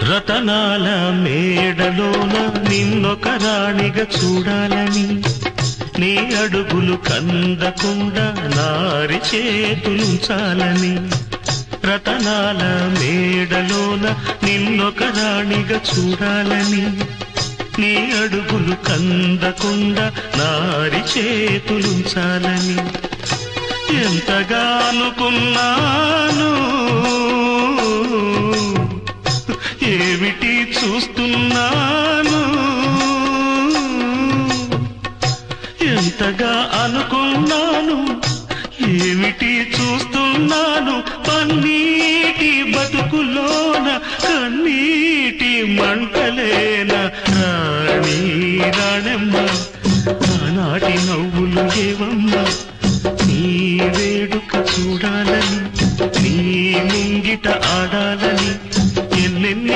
రతనాల మేడలోన నిన్నొక రాణిగా చూడాలని, నీ అడుగులు కందకుండా నారి చేతులుంచాలని. రతనాల మేడలోన నిన్నొక రాణిగా చూడాలని, నీ అడుగులు కందకుండా నారి చేతులుంచాలని. ఎంతగా అనుకున్నాను, ఏమిటి చూస్తున్నాను. ఎంతగా అనుకున్నాను, ఏమిటి చూస్తున్నాను. పన్నీటి బతుకులోన కన్నీటి మంటలేనా.